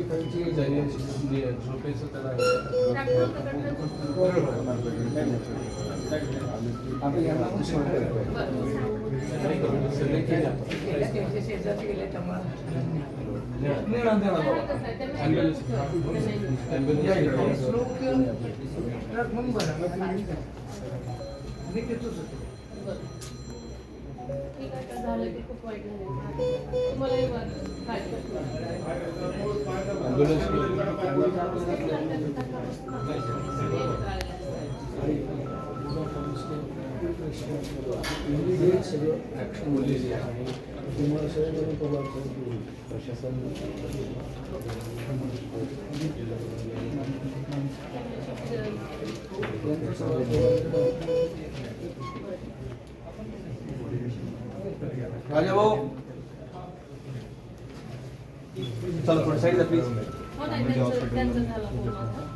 65ची झोपेचं त्याला आपण यांना पण ठीक आहे झालं की खूप वाईट झालं तुम्हालाही प्रशासन राजा भाऊ चला थोडं साईडला प्लीज हो नाही त्यांचं झालं